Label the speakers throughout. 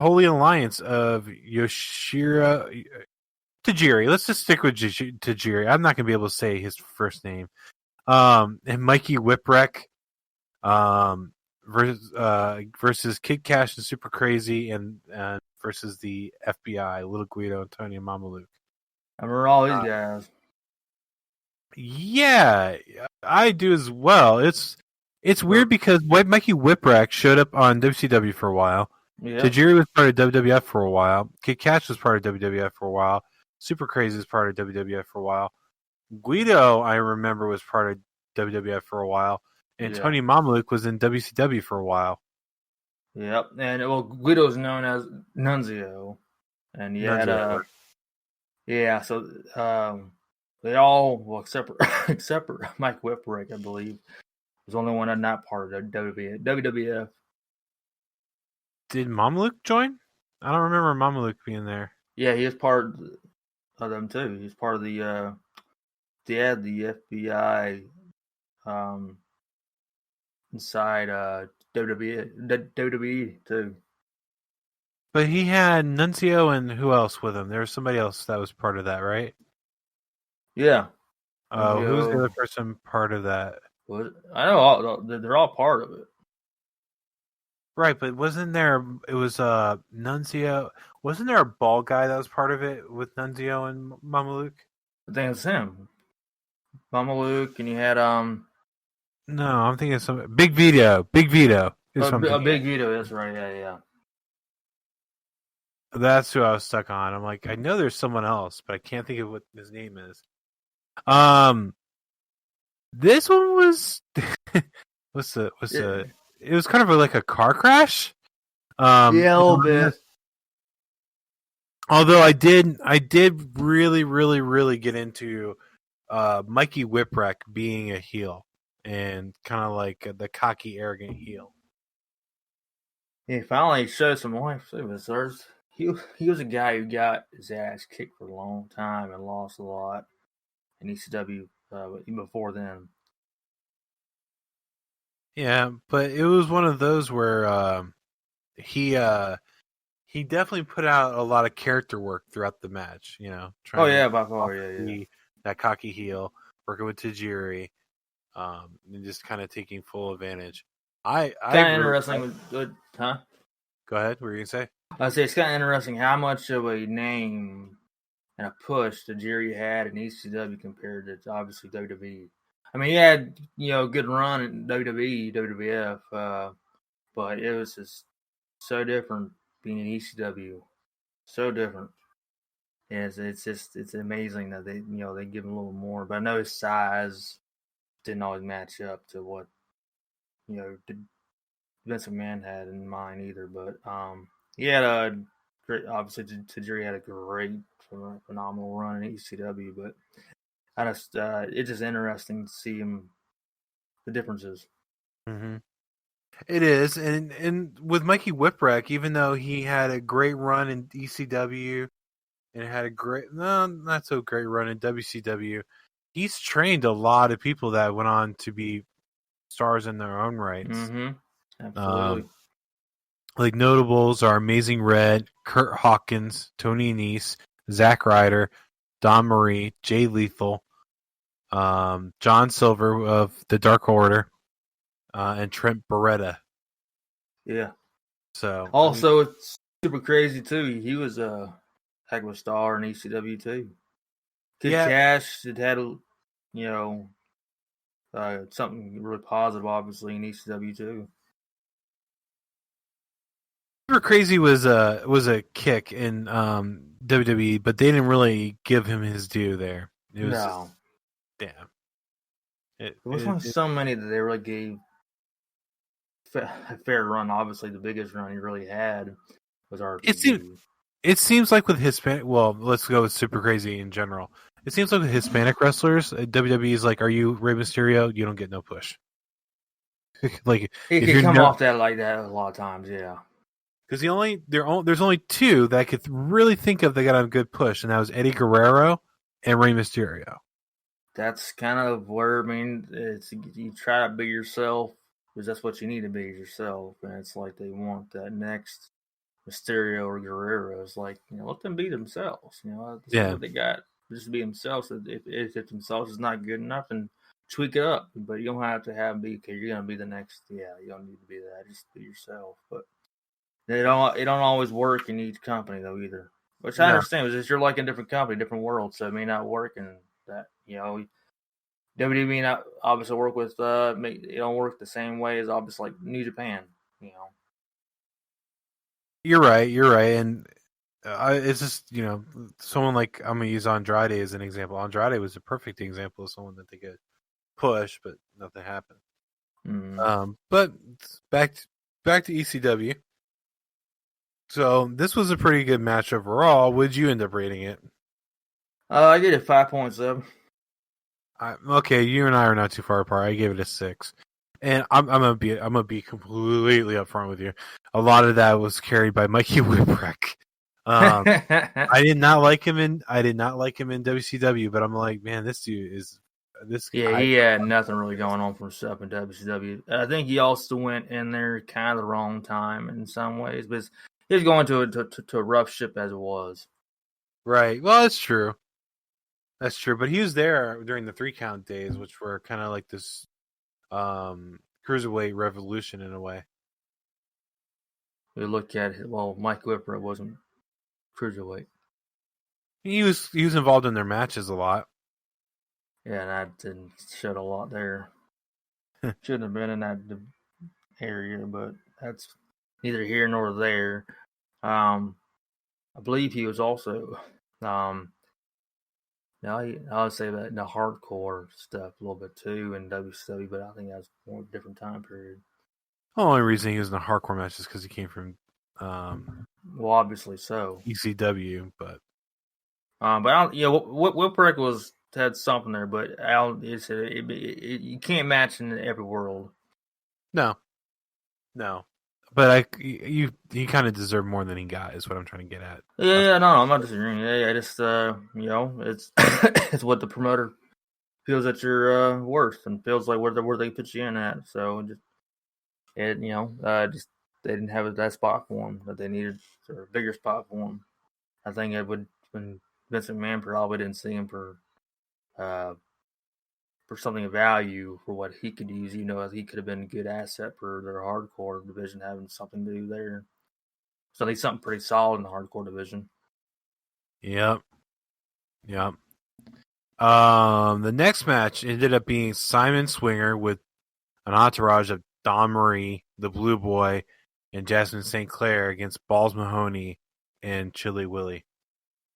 Speaker 1: Holy Alliance of Yoshira Tajiri. Let's just stick with Tajiri. I'm not gonna be able to say his first name. And Mikey Whipwreck, versus Kid Cash and Super Crazy, and versus the FBI, Little Guido and Tony Mamaluke.
Speaker 2: I remember all these guys.
Speaker 1: Yeah, I do as well. It's weird because Mikey Whipwreck showed up on WCW for a while. Yeah. Tajiri was part of WWF for a while. Kid Cash was part of WWF for a while. Super Crazy was part of WWF for a while. Guido, I remember, was part of WWF for a while. And Tony Mamaluke was in WCW for a while.
Speaker 2: Yep. And Guido's known as Nunzio. And he had so they all, except for Mike Whipwreck, I believe, was the only one not part of WWF.
Speaker 1: Did Mamaluke join? I don't remember Mamaluke being there.
Speaker 2: Yeah, he was part of them too. He was part of the FBI inside WWE too.
Speaker 1: But he had Nunzio and who else with him? There was somebody else that was part of that, right?
Speaker 2: Yeah.
Speaker 1: Who's the other person part of that?
Speaker 2: I know they're all part of it.
Speaker 1: Right, but wasn't there? It was Nunzio. Wasn't there a bald guy that was part of it with Nunzio and Mamaluke?
Speaker 2: I think it's him, Mamaluke, and you had
Speaker 1: No, I'm thinking of some Big Vito. Big Vito.
Speaker 2: Big Vito. That's right. Yeah.
Speaker 1: That's who I was stuck on. I'm like, I know there's someone else, but I can't think of what his name is. This one was it was kind of like a car crash.
Speaker 2: Yeah, a little bit.
Speaker 1: Although I did really, really, really get into Mikey Whipwreck being a heel and kind of like the cocky, arrogant heel.
Speaker 2: He finally showed some life to us. He was a guy who got his ass kicked for a long time and lost a lot in ECW even before then.
Speaker 1: Yeah, but it was one of those where he definitely put out a lot of character work throughout the match. You know,
Speaker 2: by far, yeah.
Speaker 1: That cocky heel, working with Tajiri, and just kind of taking full advantage. Kind of
Speaker 2: interesting huh?
Speaker 1: Go ahead. What were you gonna say?
Speaker 2: I say it's kind of interesting how much of a name and a push Tajiri had in ECW compared to obviously WWE. I mean, he had a good run in WWE, WWF, but it was just so different being in ECW, so different. Yeah, it's amazing that they give him a little more, but I know his size didn't always match up to what Vince McMahon had in mind either. But he had a great, obviously Tajiri had a great, phenomenal run in ECW, but it's just interesting to see the differences.
Speaker 1: Mm-hmm. It is, and with Mikey Whipwreck, even though he had a great run in ECW and had a not so great run in WCW, he's trained a lot of people that went on to be stars in their own rights.
Speaker 2: Mm-hmm. Absolutely.
Speaker 1: Like notables are Amazing Red, Kurt Hawkins, Tony Nese, Zack Ryder, Don Marie, Jay Lethal, John Silver of the Dark Order, and Trent Beretta.
Speaker 2: Yeah.
Speaker 1: So
Speaker 2: also, it's super crazy too. He was a heck of a star in ECW too. Kid Cash had something really positive, obviously, in ECW too.
Speaker 1: Super Crazy was a kick in WWE, but they didn't really give him his due there. It was there
Speaker 2: wasn't so many that they really gave a fair run. Obviously, the biggest run he really had was RVD.
Speaker 1: It seems like with Hispanic. Well, let's go with Super Crazy in general. It seems like with Hispanic wrestlers, WWE is like, "Are you Rey Mysterio? You don't get no push." Like
Speaker 2: it can come off that like that a lot of times, yeah.
Speaker 1: Because there's only two that I could really think of that got a good push, and that was Eddie Guerrero and Rey Mysterio.
Speaker 2: That's kind of where it's you try to be yourself because that's what you need to be yourself, and it's like they want that next Mysterio or Guerrero. It's like, let them be themselves. That's what they got. Just be themselves. If themselves is not good enough, and tweak it up. But you don't have to have be okay. You're gonna be the next. Yeah, you don't need to be that. Just be yourself. But it don't always work in each company though either. Which I understand. It's just you're like in a different company, different world, so it may not work. And that WWE not obviously work with it don't work the same way as obviously like New Japan.
Speaker 1: You're right, and it's just someone like I'm gonna use Andrade as an example. Andrade was a perfect example of someone that they could push, but nothing happened. But back to ECW. So this was a pretty good match overall. Would you end up rating it?
Speaker 2: I gave it 5.7.
Speaker 1: Okay, you and I are not too far apart. I gave it a 6, and I'm gonna be completely upfront with you. A lot of that was carried by Mikey Whipwreck. I did not like him in WCW, but I'm like, man, this dude is this.
Speaker 2: Yeah, he had nothing really going on for himself in WCW. I think he also went in there kind of the wrong time in some ways, but he was going to a rough ship as it was.
Speaker 1: Right. Well, that's true. That's true, but he was there during the 3 count days, which were kind of like this cruiserweight revolution in a way.
Speaker 2: We look at it. Well, Mike Whipwreck wasn't cruiserweight.
Speaker 1: He was involved in their matches a lot.
Speaker 2: Yeah, and I didn't shed a lot there. Shouldn't have been in that area, but that's neither here nor there. I believe he was also now I would say that the hardcore stuff a little bit too in WCW, but I think that's more different time period.
Speaker 1: The only reason he was in the hardcore match is because he came from
Speaker 2: well, obviously so
Speaker 1: ECW, but
Speaker 2: Whipwreck had something there, but you can't match in every world.
Speaker 1: No, but he kind of deserved more than he got, is what I'm trying to get at.
Speaker 2: Yeah, no, I'm not disagreeing. Yeah, just it's it's what the promoter feels that you're worth and feels like where they put you in at. So they didn't have that spot for him that they needed, or a bigger spot for him. I think it would when Vince McMahon probably didn't see him for something of value for what he could use. He could have been a good asset for their hardcore division, having something to do there. So I think something pretty solid in the hardcore division.
Speaker 1: Yep. The next match ended up being Simon Swinger with an entourage of Don Marie, the Blue Boy, and Jasmine St. Clair against Balls Mahoney and Chili Willy.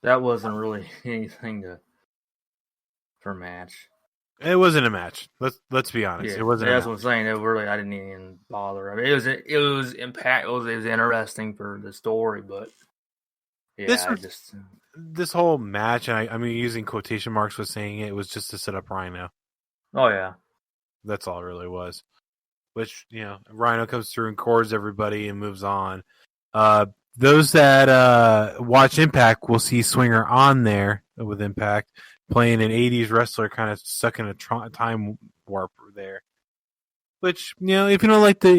Speaker 2: That wasn't really anything for a match.
Speaker 1: It wasn't a match. Let's be honest.
Speaker 2: Yeah,
Speaker 1: it wasn't.
Speaker 2: That's what I'm saying. I didn't even bother. I mean, it was impact. It was interesting for the story, but yeah,
Speaker 1: this whole match, and I mean using quotation marks was saying it was just to set up Rhino.
Speaker 2: Oh yeah,
Speaker 1: that's all it really was. Which Rhino comes through and cords everybody and moves on. Those that watch Impact will see Swinger on there with Impact, playing an 80s wrestler kind of stuck in a time warp there. Which, if you don't like the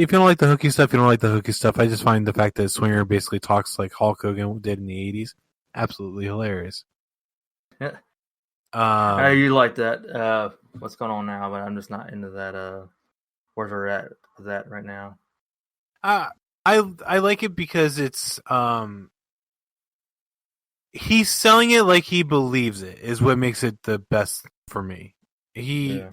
Speaker 1: hooky stuff, you don't like the hooky stuff. I just find the fact that Swinger basically talks like Hulk Hogan did in the 80s absolutely hilarious.
Speaker 2: Yeah. You like that. What's going on now, but I'm just not into that. Where's we're at with that right now?
Speaker 1: I like it because it's he's selling it like he believes it is what makes it the best for me. He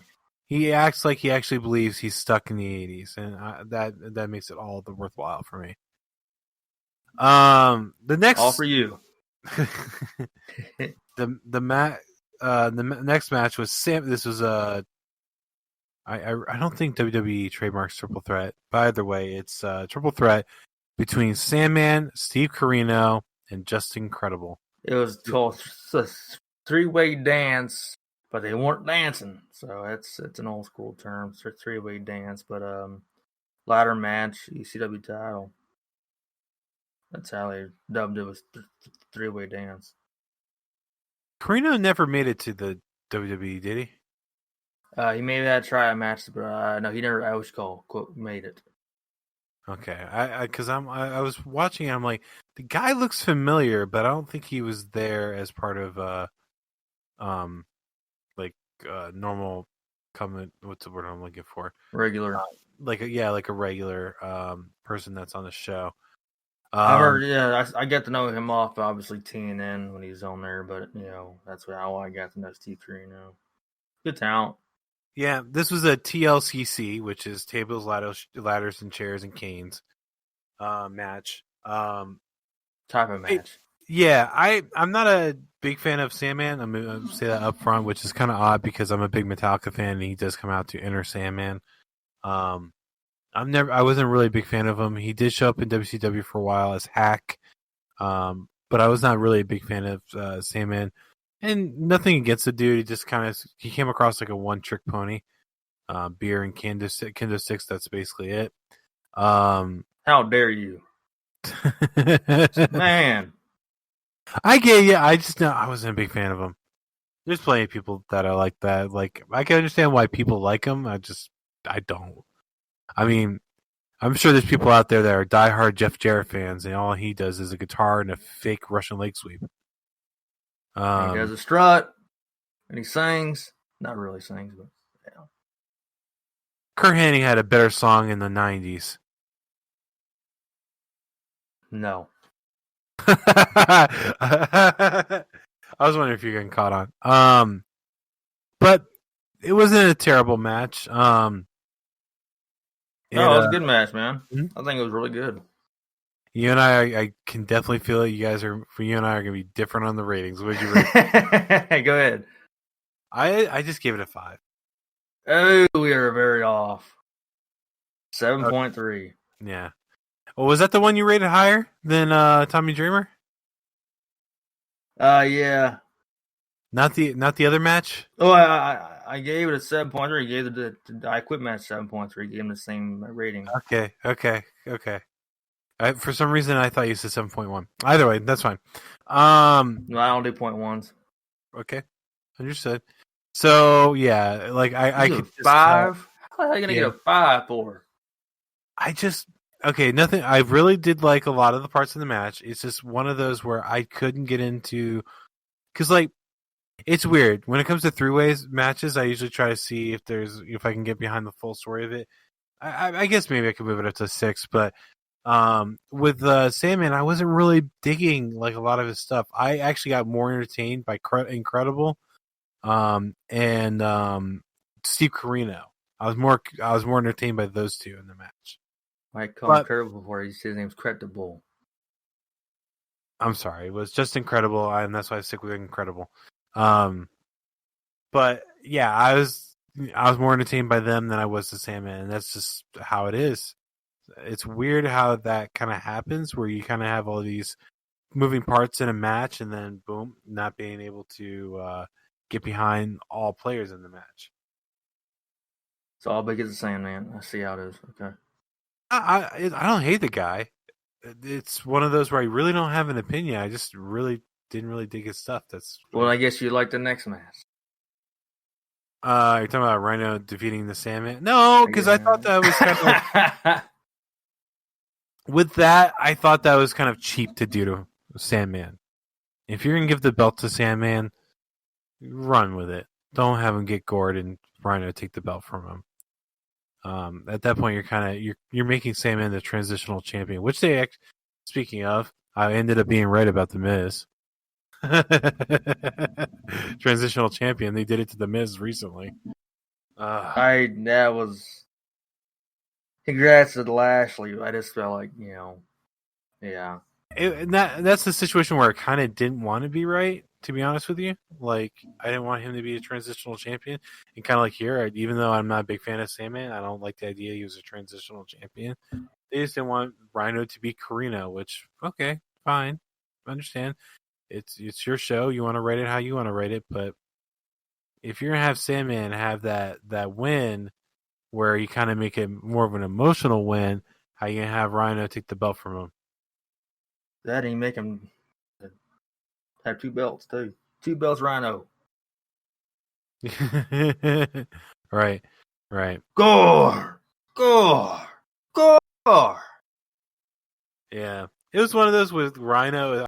Speaker 1: acts like he actually believes he's stuck in the 80s, and that makes it all the worthwhile for me. The next
Speaker 2: all for you.
Speaker 1: the next match was Sam. This was I don't think WWE trademarks triple threat, but either way, it's a triple threat between Sandman, Steve Corino, and Just Incredible.
Speaker 2: It was called a 3-way dance, but they weren't dancing, so it's an old school term. It's a 3-way dance, but ladder match, ECW title. That's how they dubbed it, was 3-way dance.
Speaker 1: Corino never made it to the WWE, did he?
Speaker 2: He made that try a match, but no, he never. I always quote made it.
Speaker 1: Okay, because I was watching. I'm like, the guy looks familiar, but I don't think he was there as part of um like normal comment. What's the word I'm looking for?
Speaker 2: Regular.
Speaker 1: Like a regular person that's on the show.
Speaker 2: I've heard, yeah, I got to know him off obviously TNN when he was on there, but that's how I got to know T3. Good talent.
Speaker 1: Yeah, this was a TLCC, which is tables, ladders, and chairs and canes match.
Speaker 2: Type of match.
Speaker 1: Yeah, I'm not a big fan of Sandman. I'm gonna say that up front, which is kind of odd because I'm a big Metallica fan, and he does come out to Enter Sandman. I wasn't really a big fan of him. He did show up in WCW for a while as Hack, but I was not really a big fan of Sandman. And nothing against the dude. He just he came across like a one trick pony. Beer and kendo sticks. That's basically it.
Speaker 2: How dare you, man?
Speaker 1: I get you. I wasn't a big fan of him. There's plenty of people that are like that. Like I can understand why people like him. I don't. I mean, I'm sure there's people out there that are diehard Jeff Jarrett fans, and all he does is a guitar and a fake Russian leg sweep.
Speaker 2: He does a strut, and he sings. Not really sings, but yeah.
Speaker 1: Kurt Hennig had a better song in the 90s.
Speaker 2: No.
Speaker 1: I was wondering if you're getting caught on. But it wasn't a terrible match.
Speaker 2: It was a good match, man.
Speaker 1: Mm-hmm.
Speaker 2: I think it was really good.
Speaker 1: You and I can definitely feel it. You and I are going to be different on the ratings. What did you rate?
Speaker 2: Go ahead.
Speaker 1: I just gave it a 5.
Speaker 2: Oh, we are very off. 7.3.
Speaker 1: Yeah. Well, was that the one you rated higher than Tommy Dreamer?
Speaker 2: Yeah.
Speaker 1: Not the other match?
Speaker 2: Oh, I gave it a 7.3. I gave the I Quit match 7.3. Gave him the same rating.
Speaker 1: Okay. For some reason, I thought you said 7.1. Either way, that's fine.
Speaker 2: No, I don't do 0.1s.
Speaker 1: Okay, understood. So yeah, like I could
Speaker 2: 5. How are you gonna get a 5 for?
Speaker 1: Nothing. I really did like a lot of the parts of the match. It's just one of those where I couldn't get into, because like it's weird when it comes to three-ways matches. I usually try to see if I can get behind the full story of it. I guess maybe I could move it up to 6, but with Sandman, I wasn't really digging like a lot of his stuff. I actually got more entertained by Incredible, and Steve Corino. I was more entertained by those two in the match.
Speaker 2: I call him Incredible before his name's Credible.
Speaker 1: I'm sorry, it was just Incredible, and that's why I stick with Incredible. But yeah, I was more entertained by them than I was the Sandman, and that's just how it is. It's weird how that kind of happens, where you kind of have all these moving parts in a match, and then boom, not being able to get behind all players in the match.
Speaker 2: So all big as the Sandman. I see how it is. Okay.
Speaker 1: I don't hate the guy. It's one of those where I really don't have an opinion. I just didn't really dig his stuff.
Speaker 2: Well, I guess you like the next match.
Speaker 1: You're talking about Rhino defeating the Sandman? No, because I thought that was kind of with that. I thought that was kind of cheap to do to Sandman. If you're gonna give the belt to Sandman, run with it. Don't have him get gored and Rhino take the belt from him. At that point, you're making Sandman the transitional champion, which speaking of, I ended up being right about the Miz. Transitional champion. They did it to the Miz recently.
Speaker 2: That was congrats to Lashley. I just felt like yeah.
Speaker 1: That's the situation where I kind of didn't want to be right. To be honest with you, like I didn't want him to be a transitional champion, and kind of like here, even though I'm not a big fan of Sandman, I don't like the idea he was a transitional champion. They just didn't want Rhino to be Corino, which okay, fine, I understand. It's your show. You want to write it how you want to write it, but if you're gonna have Sandman have that win, where you kind of make it more of an emotional win, how you gonna have Rhino take the belt from him?
Speaker 2: That ain't make him have 2 belts too. 2 belts, Rhino.
Speaker 1: Right.
Speaker 2: Gore.
Speaker 1: Yeah. It was one of those with Rhino.